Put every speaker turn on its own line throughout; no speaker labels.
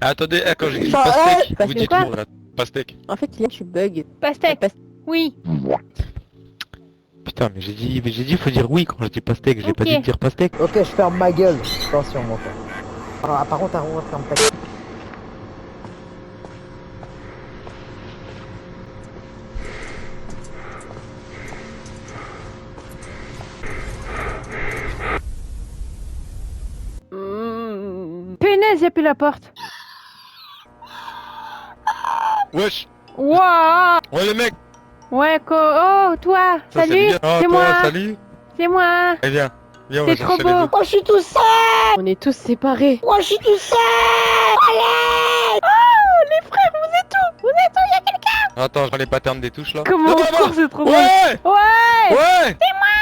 Attendez, quand j'ai dit
Enfin,
pastèque,
parce
vous
que
dites
quoi
où là? Pastèque.
En fait, Kylian, tu bugs.
Pastèque. Oui.
Putain, mais j'ai dit faut dire oui quand je dis pastèque, j'ai pas
Ok.
dit de dire pastèque.
Ok, je ferme ma gueule. Attention, mon frère. Ah, par contre, on ferme ta gueule.
Punaise, y'a plus la porte.
Wesh.
Wouah.
Ouais les mecs.
Ouais, oh, toi.
Ça,
Salut.
bien. Oh,
C'est
toi,
moi.
salut.
C'est moi.
Eh viens, on va
T'es trop
chercher
beau.
les autres.
Oh, je suis tout seul. On est tous séparés.
Moi, je suis tout seul.
Les frères, vous êtes où? Vous êtes où? Y'a quelqu'un?
Attends, je prends les patterns des touches là.
Comment
Non,
on court, c'est trop drôle.
Ouais.
Ouais.
Ouais.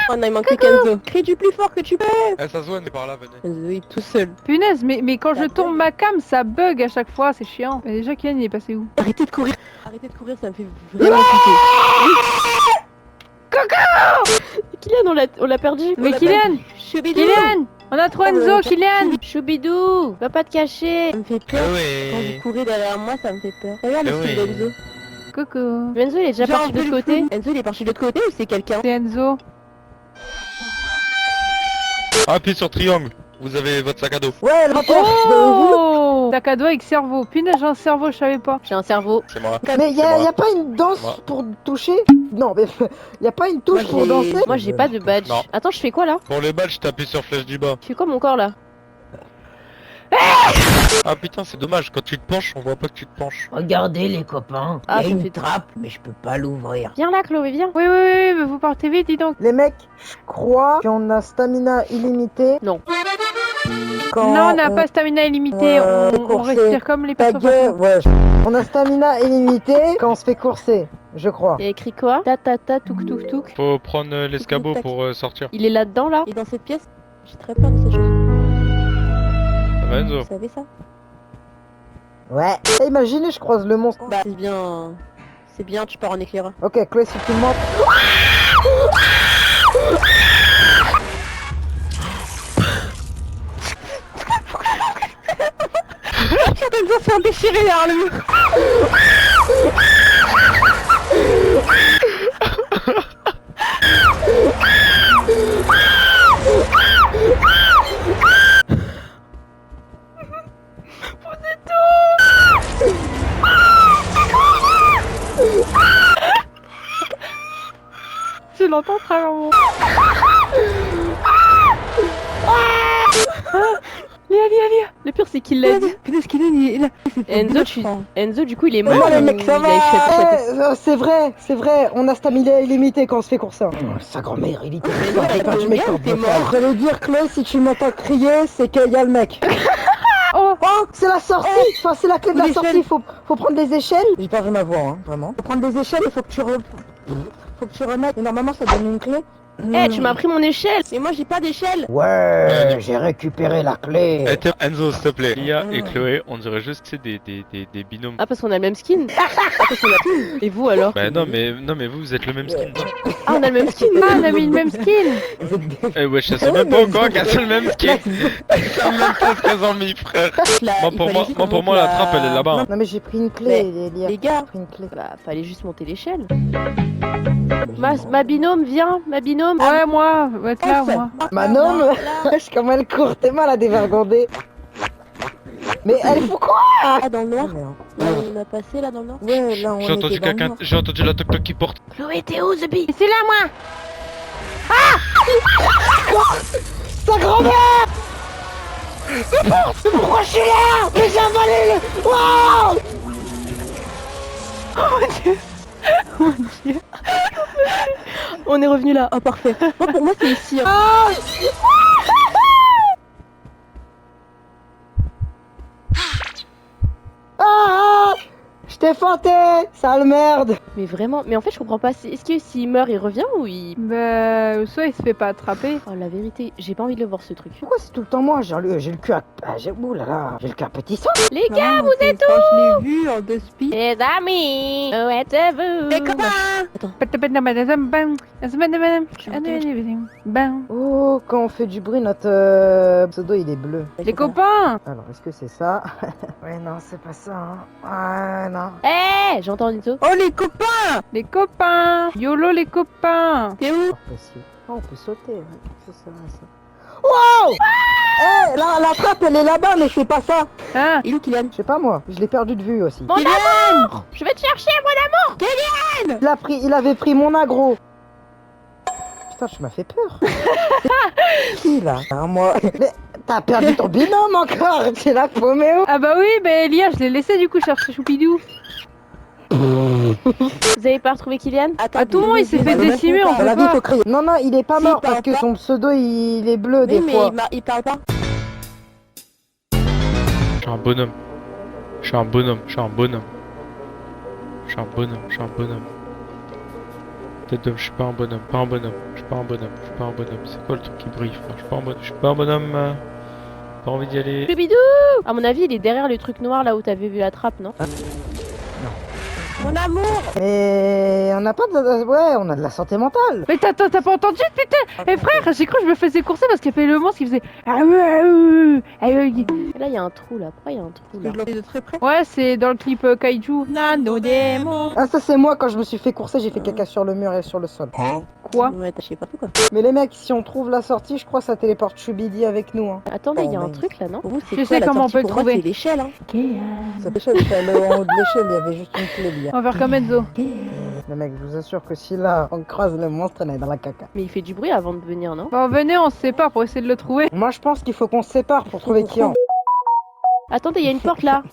Oh non, il manque que Kenzo. Crie du plus fort que tu peux.
Eh, ça se voit, on est par là, venez.
Kenzo, il est tout seul.
Punaise, mais quand je
Ça
tourne
bug.
ma cam, ça bug à chaque fois, c'est chiant. Et déjà, Kylian, il est passé où?
Arrêtez de courir. Arrêtez de courir, ça me fait vraiment flipper. Coco Kylian, on l'a perdu.
Mais
On l'a
Kylian.
perdu. Choubidou.
Kylian. On a trop Enzo, Kylian.
Choubidou, va pas te cacher. Ça me fait peur. Quand
Ouais.
vous courez derrière moi, ça me fait peur. Regarde le
Eh
style
oui.
d'Enzo.
Coucou.
Enzo, il est déjà
J'ai
parti de
enlevé
l'autre
le
côté. Enzo, il est parti de l'autre côté ou c'est quelqu'un?
C'est Enzo.
Appuyez sur triangle. Vous avez votre sac à dos.
Ouais, le rapport.
Oh. Sac à dos avec cerveau. Punaise, j'ai un cerveau, je savais pas.
J'ai un cerveau.
C'est moi.
Mais y
moi.
a pas une danse
Moi.
pour toucher? Non, mais y a pas une touche pour danser?
Moi, j'ai pas de badge.
Non.
Attends, je fais quoi là?
Pour le badge, t'appuies sur flèche du bas.
Je fais quoi mon corps là?
Ah putain, c'est dommage. Quand tu te penches, on voit pas que tu te penches.
Regardez les copains,
Ah,
il y a
ça me
une
fait
trappe, mais je peux pas l'ouvrir.
Viens là, Chloé, viens.
Oui, oui, oui, mais vous partez vite, dis donc.
Les mecs, je crois qu'on a stamina illimité.
Non.
Quand
Non, on n'a pas stamina illimité, on
courser.
respire comme les
Ta
personnes.
gueule, ouais. On a stamina illimité quand on se fait courser, je crois.
Il y a écrit quoi? Ta ta ta, touk touk touk.
Faut prendre l'escabeau
Tac.
pour sortir.
Il est là-dedans là? Et dans cette pièce? J'ai très peur de ces choses.
Ça va Enzo?
Vous savez ça?
Ouais. Imaginez, je croise le monstre.
Bah, c'est bien. C'est bien, tu pars en éclaireur.
Ok, Chloé, si tu me montres.
Elle va se faire déchirer derrière le mur.
Je l'entends à travers mon... Lia, Lia, Lia.
Le pire, c'est qu'il l'a dit.
Punaise, qu'il est là.
Enzo, du coup, il est mort.
Non, les
ou
mecs, ça
il a échappé?
va. C'est vrai, on a stamina illimité quand on se fait courser. Sa grand-mère, il était
t'es
perdu mes
bien,
cordes
t'es
vocales.
mort.
J'allais dire, Chloé, si tu m'entends crier, c'est qu'il y a le mec.
Oh.
Oh, c'est la sortie. Enfin, c'est la clé de la
L'échelle.
sortie. Faut prendre des échelles. J'ai perdu ma voix, hein, vraiment. Faut prendre des échelles, il faut que tu remettes. Et normalement, ça donne une clé.
Eh, tu m'as pris mon échelle. Mais moi, j'ai pas d'échelle.
Ouais, j'ai récupéré la clé.
Eh, tiens, Enzo, s'il te plaît. Lia et Chloé, on dirait juste que c'est des binômes.
Ah, parce qu'on a le même skin. Ah, parce qu'on a... Et vous alors?
Bah non mais vous êtes le même skin.
Ah, on a le même skin.
Ah, on a mis le même skin.
Eh ouais, je sais même pas encore qu'elles sont le même skin. Elles sont même pas ce qu'elles ont mis, frère.
Là,
Moi
il
pour
fallait
moi,
juste
moi pour
qu'on
moi la
monte
trappe elle est là-bas. hein.
Non, mais j'ai pris une clé, Elia.
Les gars,
J'ai pris une clé.
bah, fallait juste monter l'échelle. Ma binôme, viens, ma binôme.
Ouais, moi, va être là, moi.
Manon, wesh, comme elle court, t'es mal à dévergonder. Mais elle faut quoi?
Ah, dans le noir.
Ah,
Là, on a passé là dans le noir.
ouais, là on
J'ai entendu
était dans le
quelqu'un,
noir.
j'ai entendu la toc toc qui porte.
Chloé, t'es où, Zebi?
C'est là, moi.
Sa grand-mère. Mais pourquoi je suis là? Mais j'ai avalé le... Wow.
On est revenu là. Oh, parfait. Moi, pour moi, c'est ici. hein.
Ah. Ah. Je Je t'ai fanté, sale merde.
Mais vraiment, mais en fait je comprends pas, est-ce que s'il meurt il revient ou il...
Bah, soit il se fait pas attraper.
Oh la vérité, j'ai pas envie de le voir ce truc.
Pourquoi c'est tout le temps moi? J'ai le cul à... Ouh là là, j'ai le cul à petit sang.
Les gars,
vous êtes où? Je l'ai vu en deux speed.
les amis, où êtes-vous? Les copains. Attends,
Oh, quand on fait du bruit, notre pseudo il est bleu.
Les copains.
Alors, est-ce que c'est ça? Ouais, non, c'est pas ça. Hein. Ah, non.
Eh, j'entends Nito.
Oh les copains. Les copains. YOLO les copains. T'es où?
Possible. Oh, on peut sauter. Ouais. C'est ça, ça. Wow! Eh, la trappe, elle est là-bas, mais je fais pas ça.
Hein?
Il est où Kylian?
Je sais pas moi, je l'ai perdu de vue aussi.
Mon amour. Je vais te chercher, mon amour.
Il avait pris mon aggro. Putain, tu m'as fait peur. Qui là? Ah, moi. Mais t'as perdu ton binôme encore. C'est là, Poméo.
Ah bah oui, bah Elia, je l'ai laissé du coup chercher Choupidou.
Vous avez pas retrouvé Kylian?
À tout moment, il s'est fait décimer, on
Elle
peut
a dit
pas.
faut crier. Non, non, il est pas
Si,
mort
il parle
parce que
pas.
son pseudo il est bleu des fois.
il parle pas.
Je suis un bonhomme. Je suis un bonhomme. Je suis un bonhomme. Je suis un bonhomme. Je suis un bonhomme. Tête d'homme, je suis pas un bonhomme. Pas un bonhomme. Je suis pas un bonhomme. Je suis pas un bonhomme. C'est quoi le truc qui brille, frère? Je suis pas un bonhomme. Je suis pas un bonhomme. Pas envie d'y aller.
Choubidou. À mon avis, il est derrière le truc noir là où t'avais vu la trappe, non? Mon amour.
Mais on n'a pas de... Ouais, on a de la santé mentale.
Mais t'as pas entendu, putain? Eh frère, j'ai cru que je me faisais courser parce qu'il y avait le monstre qui faisait. Ah ouais, ah ouais.
Et là, il y a un trou là. Pourquoi il y a un trou là?
de très près. Ouais, c'est dans le clip Kaiju. Nano démon.
Ah, ça c'est moi quand je me suis fait courser, j'ai fait caca sur le mur et sur le sol.
Quoi?
Ouais, t'as je sais pas tout quoi.
Mais les mecs, si on trouve la sortie, je crois que ça téléporte Chubidi avec nous. Hein.
Attendez, il y a un
Bon,
truc là, non? Pour vous, c'est
Je
quoi,
sais
la
comment on
sortie
peut le
pour moi,
trouver.
C'est l'échelle, hein.
Cette échelle, c'est allé en haut de l'échelle, il y avait juste une clé liée.
On va faire comme Enzo.
Les mecs, je vous assure que si là on croise le monstre, on est dans la caca.
Mais il fait du bruit avant de venir, non?
Bon, venez, on se sépare pour essayer de le trouver.
Moi je pense qu'il faut qu'on se sépare pour trouver Kian.
Attendez, il y a une porte là.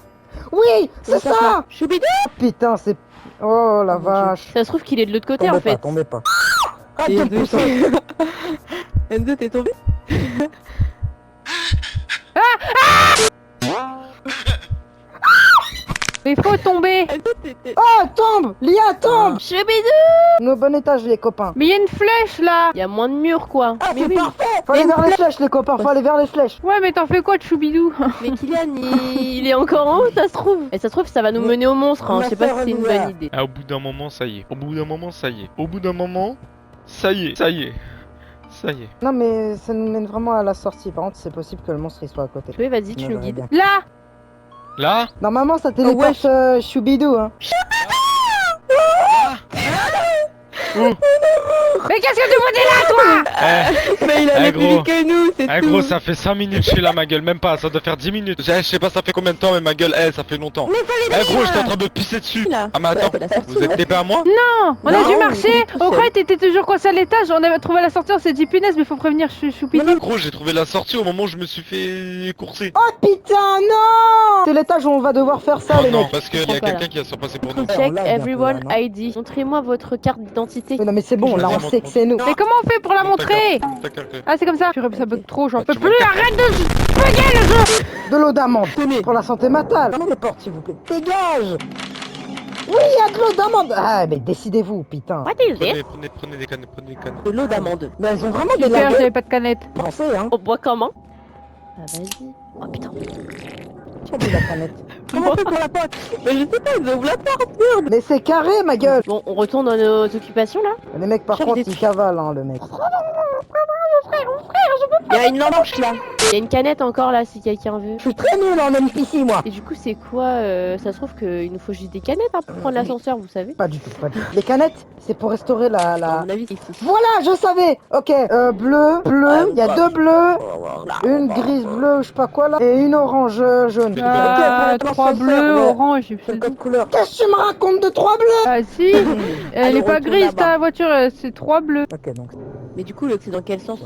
Oui, c'est ça.
Choubidou.
Putain, c'est... Oh la vache.
Ça se trouve qu'il est de l'autre côté
Tombez
en fait.
pas, tombez pas. Ah, quel poussin.
Enzo, t'es tombé? Mais faut tomber.
Oh, tombe. Lia, tombe.
Choubidou.
Nos bon étage, les copains.
Mais il y a une flèche là.
Il y a moins de murs quoi.
Ah,
Mais
c'est
oui.
parfait. Faut aller vers les flèches, les copains, faut aller vers les flèches.
Ouais, mais t'en fais quoi de Choubidou?
Mais Kylian, il est encore en haut, ça se trouve. Et ça se trouve, ça va nous mener au monstre. Hein. Je sais pas si c'est une bonne idée.
Ah, au bout d'un moment, ça y est. Au bout d'un moment, ça y est. Au bout d'un moment, ça y est. Ça y est. Ça y est.
Non, mais ça nous mène vraiment à la sortie. Par contre, c'est possible que le monstre il soit à côté.
Oui, vas-y, tu
On
nous
verra
guides.
bien.
Là.
Là?
Normalement, ça téléporte Choubidou, hein.
Mais qu'est-ce que tu foutais là, toi?
Mais il
avait plus vite
que nous, c'est gros, ça fait 5 minutes que je suis là, ma gueule. Même pas, ça doit faire 10 minutes. Je sais pas ça fait combien de temps, mais ma gueule, ça fait longtemps. Gros, j'étais en train de pisser dessus.
Là.
Ah, mais attends,
Ouais, la sortie,
vous êtes
ouais.
TP à moi?
Non, on a
Non,
dû
on
marcher.
est tout
On
seul.
croyait que t'étais toujours coincé à l'étage. On avait trouvé la sortie, on s'est dit punaise, mais faut prévenir
Non,
Choupidou.
non, gros, j'ai trouvé la sortie au moment où je me suis fait courser.
Oh putain, non. C'est l'étage où on va devoir faire ça,
Oh
les
non,
mecs.
parce qu'il y a
comprends pas,
quelqu'un qui va se passer pour nous.
on
Check
l'a
everyone
bientôt, là, non
ID. Montrez-moi votre carte d'identité.
Mais non, mais c'est bon, là, on sait que c'est nous.
Mais comment on fait pour la montrer? Ah, c'est comme ça. Purée, ça bug trop, j'en
Ah,
peux
tu
plus.
vois le
Arrête de bugger le jeu.
De l'eau d'amande pour la santé mentale. Fermez les portes, s'il vous plaît. Dégage. Oui, il y a de l'eau d'amande. Ah, mais décidez-vous, putain.
What is this?
Prenez des cannes, prenez des cannes.
De l'eau d'amande.
Mais elles ont vraiment des
Super,
lagues.
j'avais pas de canette.
Pensez, hein.
On boit comment? Ah, vas-y. Oh putain.
Qui a mis la canette?
Comment on fait pour la porte? Mais je sais pas, ils ouvrent la porte.
Mais c'est carré, ma gueule.
Bon, on retourne dans nos occupations là.
Les mecs, par
Cherche
contre,
des
ils cavalent, hein, le mec.
Il y a une lampe là. Il y a une canette encore là si quelqu'un veut.
Je suis très nul en NPC, moi.
Et du coup, c'est quoi ça se trouve qu'il nous faut juste des canettes hein, pour prendre l'ascenseur, vous savez?
Pas du tout, pas du tout. Les canettes, c'est pour restaurer
À
la...
mon avis, c'est ici.
Voilà, je savais. Ok, bleu, il y a 2 bleus, une grise bleue, je sais pas quoi là, et une orange jaune.
Ah,
Ok,
3 bleus, orange, et
C'est le
puis...
code couleur. Qu'est-ce que tu me racontes de 3 bleus?
Ah si. Elle est pas
retourne
grise
là-bas.
ta voiture, c'est 3 bleus.
Ok, donc
Mais du coup, c'est dans quel sens?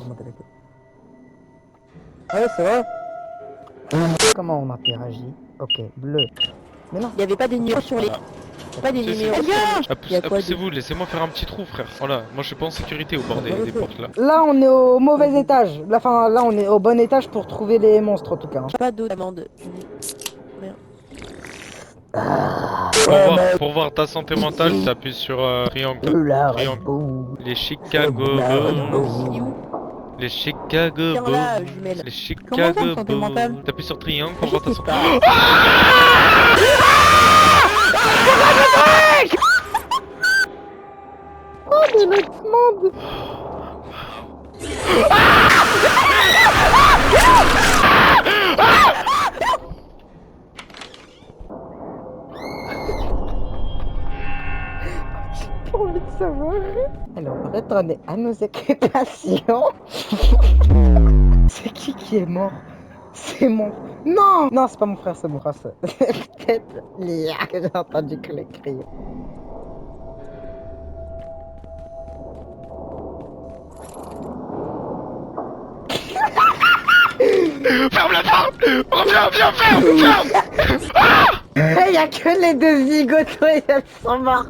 ouais, c'est vrai. Comment on interagit? Ok, bleu. Mais non.
Il y avait pas des numéros sur les. Pas des
Si, si.
numéros sur les.
Ah,
Il y a quoi
poussez-vous, laissez-moi faire un petit trou, frère. Voilà, moi je suis pas en sécurité au bord des portes là.
Là, on est au mauvais étage. Enfin, là, on est au bon étage pour trouver les monstres en tout cas. Hein.
Pas d'eau d'amande.
Pour voir ta santé mentale, t'appuies sur triangle. Triangle. Les Chicago Bulls. Les Chicago
Tiens
Bulls.
là, jumelle.
Les
Comment ça,
Chicago
santé mentale?
Bulls. T'appuies sur triangle pour voir ta santé.
Oh, mais notre monde. J'ai pas envie de savoir. Alors, on va retourner à nos occupations. C'est qui est mort? C'est mon... Non! Non, c'est pas mon frère, c'est mon frère. C'est peut-être Lia que j'ai entendu crier.
Ferme la porte! Oh, viens, ferme!
Il y a que les deux zigotos et elles sont mortes.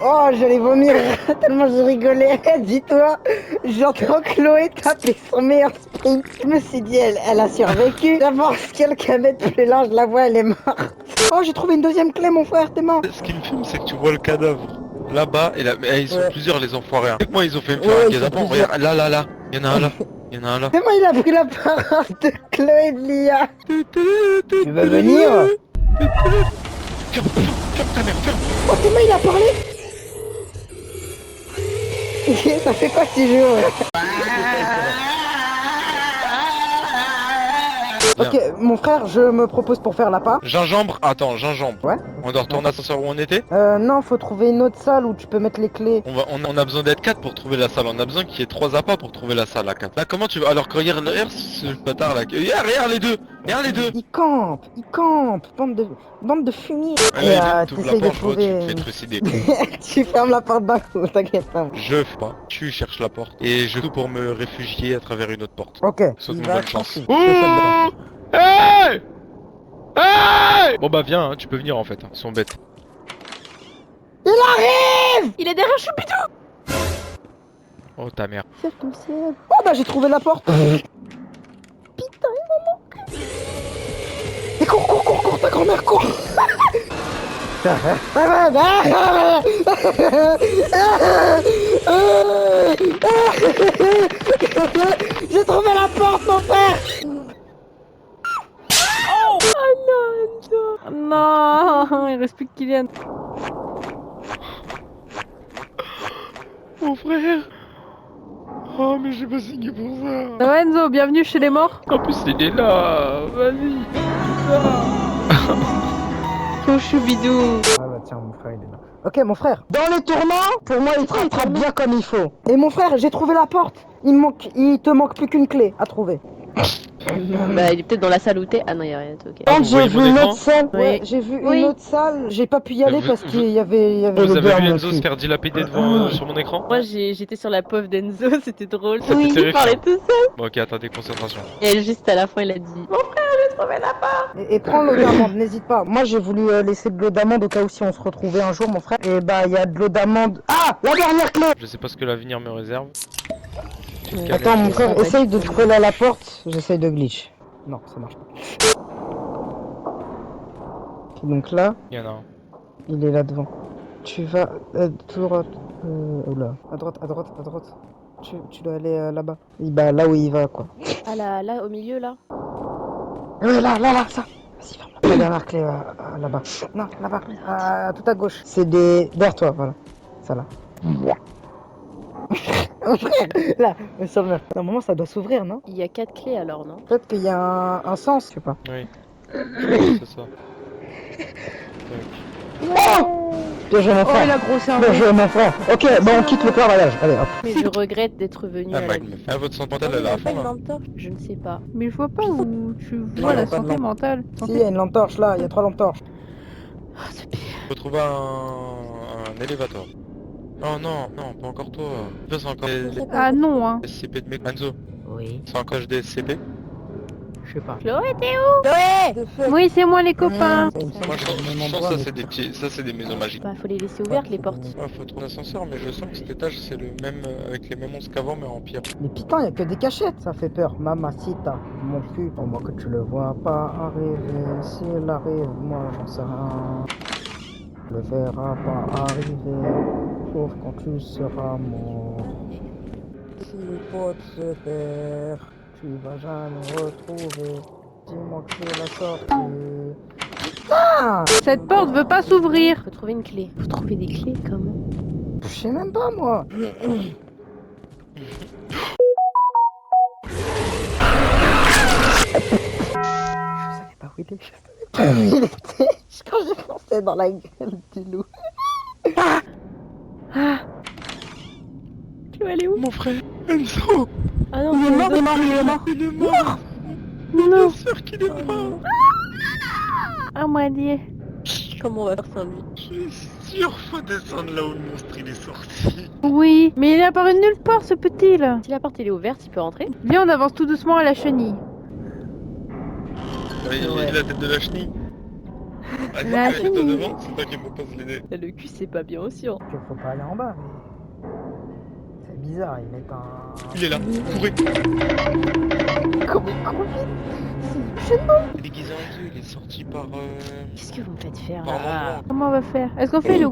Oh, j'allais vomir tellement j'ai rigolé. Dis-toi, j'entends Chloé taper son meilleur sprint. Je me suis dit, elle a survécu. D'abord, si quelqu'un met plus large, je la vois, elle est morte. Oh, j'ai trouvé une deuxième clé, mon frère, t'es mort.
Ce qui me fume, c'est que tu vois le cadavre là-bas et là. Mais ils sont plusieurs, les enfoirés. Avec moi, ils ont fait me faire
Ouais,
un
ils sont
guet-apens.
plusieurs.
Regarde, là. Il y en a un là. Il y en a un là.
Comment il a pris la parole de Chloé et de Lia? Tu veux venir?
Ferme ta mère, ferme!
Oh, comment il a parlé? Ça fait quoi que tu joues? Ok, mon frère, je me propose pour faire l'appât.
Gingembre, attends, gingembre.
Ouais.
On doit retourner à l'ascenseur où on était.
Non, faut trouver une autre salle où tu peux mettre les clés.
On a besoin d'être 4 pour trouver la salle. On a besoin qu'il y ait 3 appâts pour trouver la salle à 4. Là, comment tu vas? Alors que regarde ce bâtard là. Regarde les deux! Regarde les deux!
Il campe, bande de fumier.
Allez,
Et,
viens, tu ouvres la
t'essayes de
porte, je vois, tu
trouver...
te fais trucider.
Tu fermes la porte d'un coup, t'inquiète pas.
Je fais pas, tu cherches la porte. Et je tout pour me réfugier à travers une autre porte.
Ok,
Saute
il
une
va
bonne chance.
chancer. Je te souhaite bonne chance.
Hey! Hey! Bon bah viens, hein, tu peux venir en fait, ils sont bêtes.
Il est derrière Choupidou.
Oh ta mère.
Ciel tout ciel. Oh bah j'ai trouvé la porte. Putain, il m'en manque. Et cours, ta grand-mère, cours. J'ai trouvé la porte, mon frère.
Non, il reste plus que Kylian.
Mon frère. Oh mais j'ai pas signé pour ça.
Ça va Enzo, bienvenue chez les morts.
En plus il est là. Vas-y.
Ton Choubidou.
Ah bah tiens, mon frère il est là. Ok, mon frère. Dans les tourments, pour moi il te rattrape bien comme il faut. Et mon frère, j'ai trouvé la porte. Il te manque plus qu'une clé à trouver.
Bah, il est peut-être dans la salle où t'es. Ah non, y'a rien, t'es ok.
Ah, vous
J'ai
voyez
vu
mon
une
écran
autre salle.
Oui.
Ouais, j'ai vu
Oui.
une autre salle. J'ai pas pu y aller
Vous-
parce qu'il y avait
Vous avez
l'odeur
vu
de
Enzo se
cul.
faire dilapider devant sur mon écran?
Moi, j'étais sur la pauvre d'Enzo, c'était drôle.
Ça
Oui,
t'est
il parlait
terrifiant.
tout seul.
Bon ok, attendez, concentration.
Et juste à la fin, il a dit Mon frère, j'ai trouvé la part.
Et prends l'eau d'amande, n'hésite pas. Moi j'ai voulu laisser de l'eau d'amande au cas où si on se retrouvait un jour, mon frère. Et bah il y a de l'eau d'amande. Ah, la dernière clé.
Je sais pas ce que l'avenir me réserve.
Attends, mon frère,
Ouais,
essaye de te coller à la porte. J'essaye de glitch. Non, ça marche pas. Donc là,
Il y en a un.
il est là devant. Tu vas toujours. Oula. À droite. Tu dois aller là-bas. Bah là où il va quoi.
Ah là, au milieu, là.
Ouais, là, ça. Vas-y, ferme la dernière clé là-bas. Non, là-bas. Tout à gauche. C'est des. Vers toi, voilà. Ça là. Mon frère, là, ça va. Normalement, ça doit s'ouvrir, non?
Il y a 4 clés alors, non?
Peut-être qu'il y a un sens, je sais pas.
Oui. C'est ça.
Bien joué, mon
Oh,
frère.
il a grossé un
Bien
peu.
joué, mon frère. Ok, bon, on quitte le carrelage. Allez, hop.
Mais je regrette d'être venu
Ah,
à la
Mag,
vie.
ah, votre santé mentale
Ah,
elle est à
pas
fond
une
là.
lampe torche. Je ne sais pas.
Mais je vois pas où tu vois
Ouais,
la
pas de
santé
lampe.
mentale.
Si, il y a une lampe torche là, il y a 3 lampes torches.
Faut trouver un élévateur. Oh non, pas encore toi. C'est encore les
Ah non, hein.
SCP de mec. Enzo,
Oui.
c'est encore des SCP?
Je sais pas.
Chloé, t'es où?
Chloé!
Oui, c'est moi les copains.
Moi je sens ça c'est des petits, ça c'est des maisons magiques.
Bah, faut les laisser ouvertes les portes.
Ouais, faut trouver un ascenseur, mais je sens que cet étage c'est le même avec les mêmes monstres qu'avant mais en pire.
Mais putain, y a que des cachettes, ça fait peur. Mamacita, mon cul. Pour moi que tu le vois pas arriver. S'il arrive, moi j'en sais rien. Le verra pas arriver. Sauf quand tu seras mort. Si les potes se perdent, tu vas jamais retrouver. Dis-moi que c'est la sortie. Putain!
Cette porte veut pas s'ouvrir.
Faut trouver une clé. Faut trouver des clés comment?
Je sais même pas moi. Je savais pas où il était. Je savais pas où il était. Quand j'ai foncé dans la gueule du loup.
Ah,
Chloé, elle est où?
Mon frère, Enzo,
Ah non,
Il est mort, il est mort, il est mort.
il est mort.
non.
Bien sûr qu'il est mort.
Ah, moi dit.
Comment on va faire sans lui?
Je suis sûr, faut descendre là où le monstre il est sorti.
Oui, mais il est apparu de nulle part ce petit là.
Si la porte elle est ouverte, il peut rentrer?
Viens, on avance tout doucement à la chenille.
Il
Ouais.
a la tête de la chenille. Ah,
La
c'est toi
chenille.
devant, c'est toi qui me pose l'idée.
Le cul, c'est pas bien aussi. Hein.
Que faut pas aller en bas, mais. C'est bizarre, ils mettent un.
Il est là, courez.
Comment il court vite?
Il est déguisé en Dieu, il est sorti par
Qu'est-ce que vous me faites faire
par
là?
l'endroit.
Comment on va faire? Est-ce qu'on fait le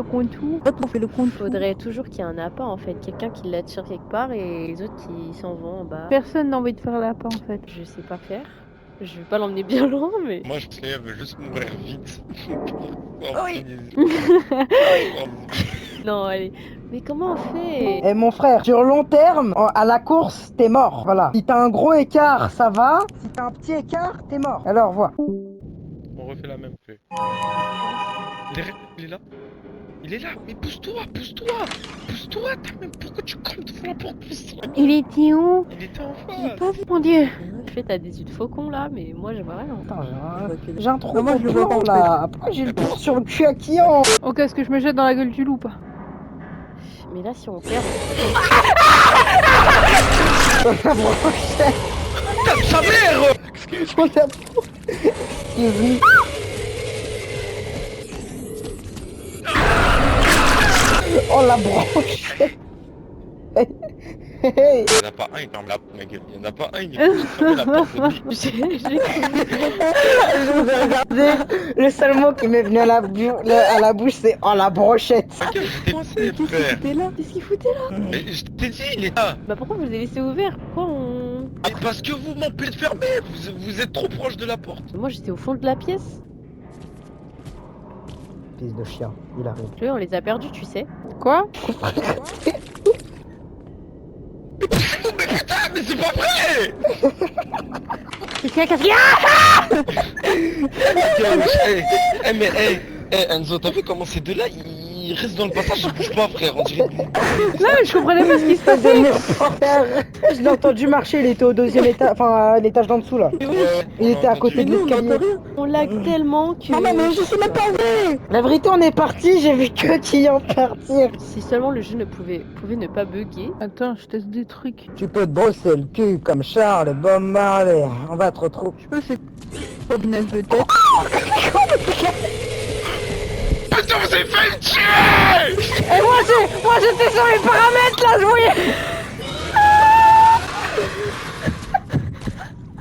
contour?
On fait le compte. Faudrait toujours qu'il y ait un appât en fait. Quelqu'un qui l'attire quelque part et les autres qui s'en vont en bas.
Personne n'a envie de faire la part en fait.
Je sais pas faire. Je vais pas l'emmener bien loin, mais.
Moi je sais, elle veut juste mourir vite.
Oui. Non, allez. Mais comment on fait?
Eh mon frère, sur long terme, à la course, t'es mort. Voilà. Si t'as un gros écart, ça va. Si t'as un petit écart, t'es mort. Alors, vois.
On refait la même clé. Il est là. Il est là, mais pousse-toi, pousse-toi. Pousse-toi, même pourquoi tu comptes devant la porte, pousse-toi.
Il était où?
Il était en face.
Mon dieu.
Je fais t'as des yeux de faucon là, mais moi je vois rien.
Attends, j'ai un trou de plan là. Après, j'ai le plan sur le cul à qui en.
Ok, est-ce que je me jette dans la gueule du loup pas?
Mais là, si on perd.
La brochette.
Sa mère.
Excuse-moi. Excuse-moi. Oh la brochette.
Il y en a pas un, il ferme la porte, ma gueule. Il y en a pas un, il ferme la porte de lui.
Je vous ai regardé. Le seul mot qui m'est venu à la bouche, c'est oh la brochette.
Ma gueule, j'étais coincé, frère.
T'es là? Qu'est-ce qu'il foutait là?
Mais je t'ai dit, il est là.
Bah pourquoi vous les laissez ouverts? Pourquoi on.
Mais parce que vous m'empêchez de fermer. Vous êtes trop proche de la porte.
Moi j'étais au fond de la pièce.
Fils de chien, il arrive.
Chloé, on les a perdus, tu sais.
Quoi?
Mais putain, mais c'est pas vrai.
Qu'est-ce qu'il y a?
Enzo, t'as vu comment ces deux-là, ils restent dans le passage, ils bougent pas, frère. On dirait.
Non, mais je comprenais pas ce qui se passait.
Je l'ai entendu marcher, il était au deuxième étage, enfin à l'étage d'en dessous là. Il était à côté de l'escalier.
On lag tellement que.
Non mais je sais même pas où. La vérité, on est parti, j'ai vu que Kian partir.
Si seulement le jeu pouvait ne pas bugger.
Attends, je teste des trucs.
Tu peux te brosser le cul comme Charles Bob Marley. On va te retrouver. Je peux c'est pas une peut-être.
Putain, vous avez fait le tuer.
Et moi j'étais sur les paramètres là, je voyais.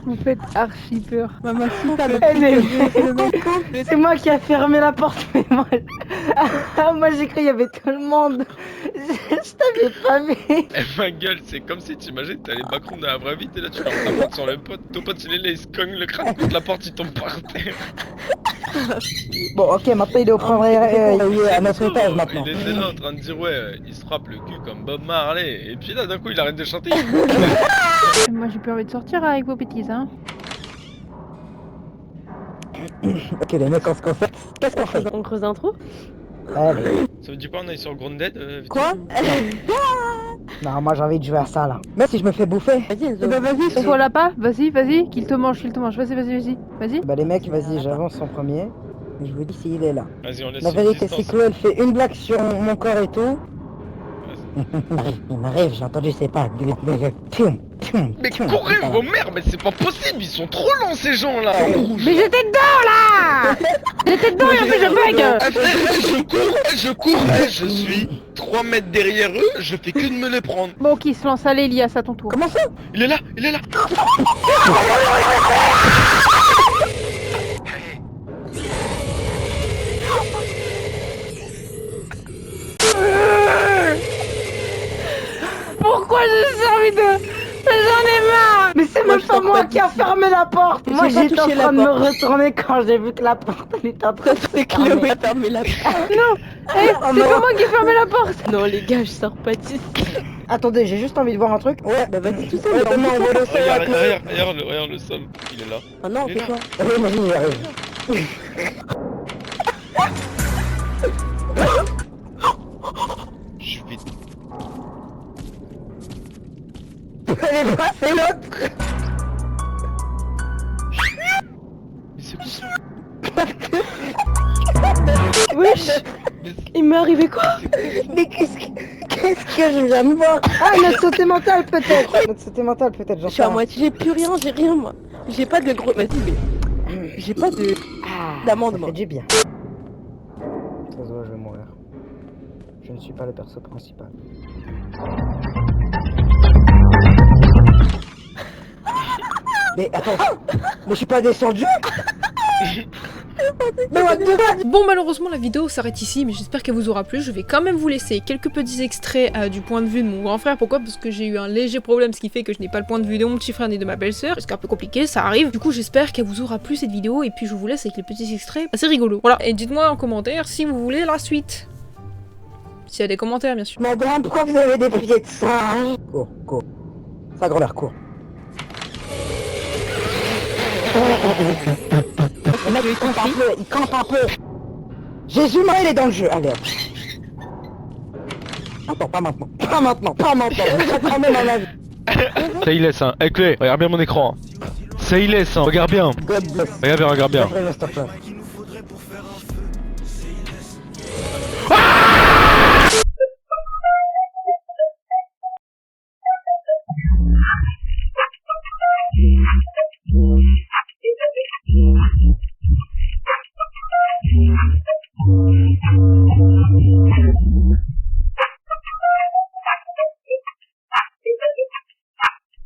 Vous faites archi peur.
Maman, c'est moi qui a fermé la porte, mais moi, moi j'ai cru qu'il y avait tout le monde. Je t'avais pas vu.
Eh ma gueule, c'est comme si t'imagines t'as les backrooms dans la vraie vie, t'es là, tu fermes ta porte sur le pote, ton pote il est là, il se cogne le crâne contre la porte, il tombe par terre.
Bon, ok, maintenant il est au premier à notre étage maintenant.
Il était là en train de dire ouais, il se frappe le cul comme Bob Marley, et puis là d'un coup il arrête de chanter.
Moi j'ai plus envie de sortir avec vos bêtises, hein.
Ok, les mecs, on se concentre. Qu'est-ce qu'on fait?
On creuse un trou?
Allez.
Ça vous dit pas on aille sur Grounded vite
Quoi? Non, moi j'ai envie de jouer à ça là. Même si je me fais bouffer.
Vas-y, Enzo.
C'est toi là pas? Vas-y, qu'il te mange, vas-y.
Bah les mecs, vas-y, j'avance en premier. Je vous dis s'il est là.
Vas-y on laisse
La
une
vérité, c'est
distance.
que elle fait une blague sur mon corps et tout. Il m'arrive, j'ai entendu ses pas.
Mais courez vos mères, mais c'est pas possible, ils sont trop lents ces gens là en rouge.
Mais j'étais dedans là. J'étais dedans et en plus je bug.
Je cours, je suis 3 mètres derrière eux, je fais que de me les prendre.
Bon, ok, se lance, allez, Elias, à ton tour.
Comment ça?
Il est là, il est là.
Pourquoi j'ai servi de... J'en ai marre.
Mais c'est
Moi,
même
je
pas
sors
moi
pas
qui a fermé la porte. Moi
J'ai pas
j'étais en
touché
train de
la
me
porte.
retourner quand j'ai vu que la porte elle était en train de se
C'est
fermer.
Chloé a fermé la porte.
Eh, c'est pas moi qui ai fermé la porte.
Non les gars, je sors pas d'ici.
Attendez, j'ai juste envie de voir un truc.
Ouais, bah vas-y tout seul.
Ouais, demain, on va le faire.
Regarde le sol, il est là.
Ah non,
Il est
fais quoi?
Oui, vas-y, j'arrive.
Je vais...
Elle est passée l'autre.
Mais c'est quoi ça?
Wesh, il m'est arrivé quoi?
Mais qu'est-ce que je viens de voir? Ah, notre sauté mentale peut-être. Notre sauté mentale peut-être, j'en
Je
sais
suis à
rien.
moitié, j'ai plus rien, j'ai rien moi. J'ai pas de gros... Vas-y, mais... J'ai pas de... d'amende
Ça
moi.
fait du bien. Ça se voit, je vais mourir. Je ne suis pas le perso principal. Mais attends, mais je suis pas descendu. Mais what the fuck?
Bon, malheureusement la vidéo s'arrête ici, mais j'espère qu'elle vous aura plu. Je vais quand même vous laisser quelques petits extraits du point de vue de mon grand frère. Pourquoi? Parce que j'ai eu un léger problème, ce qui fait que je n'ai pas le point de vue de mon petit frère ni de ma belle-sœur. C'est un peu compliqué, ça arrive. Du coup, j'espère qu'elle vous aura plu cette vidéo, et puis je vous laisse avec les petits extraits assez rigolos. Voilà, et dites-moi en commentaire si vous voulez la suite. S'il y a des commentaires, bien sûr.
Madame, pourquoi vous avez des pieds de singe? Cours, cours. Sa grand-mère, cours. Le mec, il campe un peu, il campe un peu. Jésus-Marie, il est dans le jeu, allez hop. Attends, pas maintenant, pas maintenant, pas maintenant. J'ai cramé ma main.
Ça y laisse, hein. Eh Clé, regarde bien mon écran. Ça y laisse, hein. Regarde bien.
God bless.
Regarde bien.
Gabriel Masterclass.